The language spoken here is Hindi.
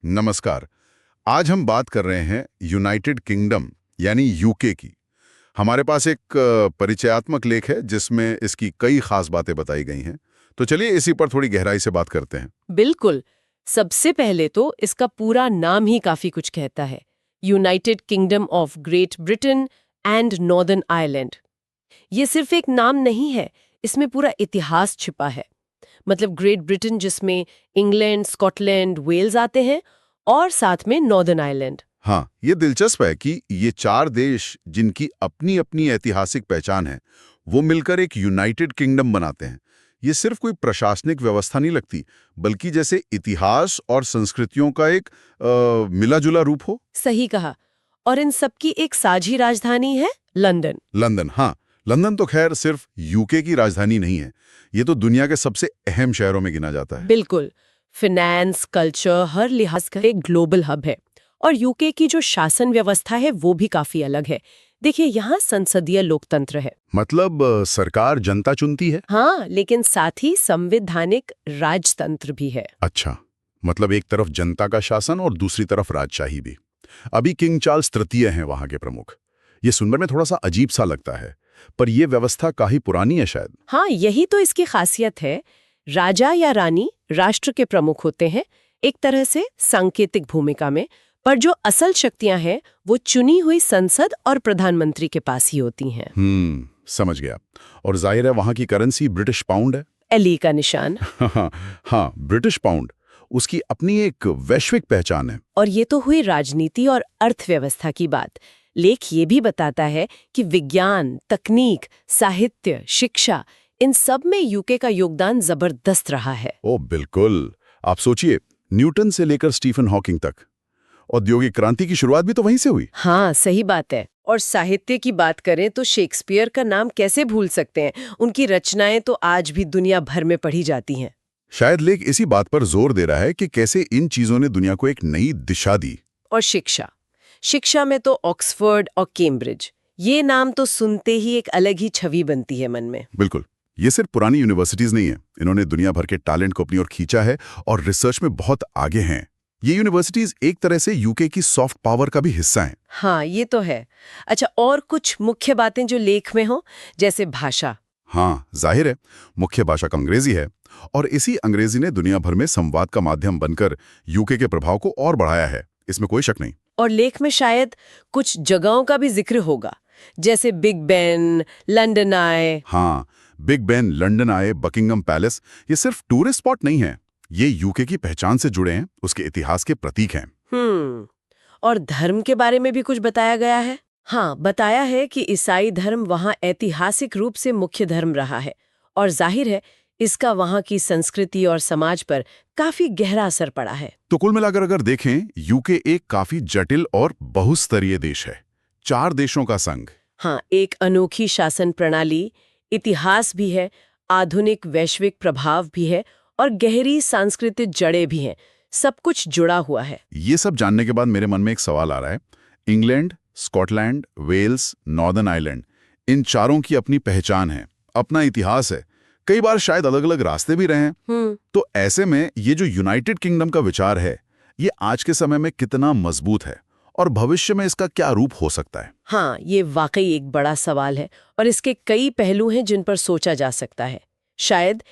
नमस्कार। आज हम बात कर रहे हैं यूनाइटेड किंगडम यानी यूके की। हमारे पास एक परिचयात्मक लेख है जिसमें इसकी कई खास बातें बताई गई हैं। तो चलिए इसी पर थोड़ी गहराई से बात करते हैं। बिल्कुल। सबसे पहले तो इसका पूरा नाम ही काफी कुछ कहता है, United kingdom of great Britain and northern Ireland. ये सिर्फ एक नाम नहीं है, इसमें पूरा इतिहास छिपा है। मतलब ग्रेट ब्रिटेन जिसमें इंग्लैंड, स्कॉटलैंड, वेल्स आते हैं, और साथ में नॉर्दर्न आयरलैंड। हाँ, ये दिलचस्प है कि ये चार देश जिनकी अपनी अपनी ऐतिहासिक पहचान है, वो मिलकर एक यूनाइटेड किंगडम बनाते हैं। ये सिर्फ कोई प्रशासनिक व्यवस्था नहीं लगती, बल्कि जैसे इतिहास और संस्कृतियों का एक मिला-जुला रूप हो। सही कहा। और इन सबकी एक साझी राजधानी है लंदन। लंदन, हाँ। लंदन तो खैर सिर्फ यूके की राजधानी नहीं है, ये तो दुनिया के सबसे अहम शहरों में गिना जाता है। बिल्कुल। फिनेंस, कल्चर, हर लिहाज का एक ग्लोबल हब है। और यूके की जो शासन व्यवस्था है वो भी काफी अलग है। देखिए, यहाँ संसदीय लोकतंत्र है। मतलब सरकार जनता चुनती है? हाँ, लेकिन साथ ही संवैधानिक राजतंत्र भी है। अच्छा, मतलब एक तरफ जनता का शासन और दूसरी तरफ राजशाही भी। अभी किंग चार्ल्स तृतीय हैं वहां के प्रमुख। ये सुनने में थोड़ा सा अजीब सा लगता है, पर यह व्यवस्था काफी पुरानी है शायद। हाँ, यही तो इसकी खासियत है। राजा या रानी राष्ट्र के प्रमुख होते हैं, एक तरह से सांकेतिक भूमिका में, पर जो असल शक्तियां हैं वो चुनी हुई संसद और प्रधानमंत्री के पास ही होती हैं। समझ गया। और जाहिर है वहां की करेंसी ब्रिटिश पाउंड है। एली का निशान। हाँ, ब्रिटिश पाउंड। उसकी अपनी एक वैश्विक पहचान है। और ये तो हुई राजनीति और अर्थव्यवस्था की बात। लेख ये भी बताता है कि विज्ञान, तकनीक, साहित्य, शिक्षा, इन सब में यूके का योगदान जबरदस्त रहा है। ओ बिल्कुल। आप सोचिए, न्यूटन से लेकर स्टीफन हॉकिंग तक। औद्योगिक क्रांति की शुरुआत भी तो वहीं से हुई। हाँ, सही बात है। और साहित्य की बात करें तो शेक्सपियर का नाम कैसे भूल सकते हैं। उनकी रचनाएं तो आज भी दुनिया भर में पढ़ी जाती हैं। शायद लेख इसी बात पर जोर दे रहा है कि कैसे इन चीजों ने दुनिया को एक नई दिशा दी। और शिक्षा में तो ऑक्सफोर्ड और कैम्ब्रिज, ये नाम तो सुनते ही एक अलग ही छवि बनती है मन में। बिल्कुल। ये सिर्फ पुरानी यूनिवर्सिटीज नहीं है, इन्होंने दुनिया भर के टैलेंट को अपनी ओर खींचा है और रिसर्च में बहुत आगे हैं। ये यूनिवर्सिटीज एक तरह से यूके की सॉफ्ट पावर का भी हिस्सा हैं। हाँ, ये तो है। अच्छा, और कुछ मुख्य बातें जो लेख में हो, जैसे भाषा। हाँ, जाहिर है मुख्य भाषा का अंग्रेजी है, और इसी अंग्रेजी ने दुनिया भर में संवाद का माध्यम बनकर यूके के प्रभाव को और बढ़ाया है, इसमें कोई शक नहीं। और लेख में शायद कुछ जगहों का भी जिक्र होगा, जैसे बिग बेन, लंदन आय। हाँ, बिग बेन, लंदन आय, बकिंगम पैलेस, ये सिर्फ टूरिस्ट स्पॉट नहीं है, ये यूके की पहचान से जुड़े हैं, उसके इतिहास के प्रतीक हैं। और धर्म के बारे में भी कुछ बताया गया है। हाँ, बताया है कि ईसाई धर्म वहाँ ऐतिहासिक रूप से मुख्य धर्म रहा है, और जाहिर है इसका वहाँ की संस्कृति और समाज पर काफी गहरा असर पड़ा है। तो कुल मिलाकर अगर देखें, यूके एक काफी जटिल और बहुस्तरीय देश है, 4 देशों का संघ। हाँ, एक अनोखी शासन प्रणाली, इतिहास भी है, आधुनिक वैश्विक प्रभाव भी है, और गहरी सांस्कृतिक जड़ें भी हैं। सब कुछ जुड़ा हुआ है। ये सब जानने के बाद मेरे मन में एक सवाल आ रहा है। England, Scotland, Wales, Northern Ireland, इन चारों की अपनी पहचान है, अपना इतिहास है, कई बार शायद अलग अलग रास्ते भी रहे हैं। तो ऐसे में ये जो यूनाइटेड किंगडम का विचार है, ये आज के समय में कितना मजबूत है और भविष्य में इसका क्या रूप हो सकता है? हाँ, ये वाकई एक बड़ा सवाल है, और इसके कई पहलू हैं जिन पर सोचा जा सकता है। शायद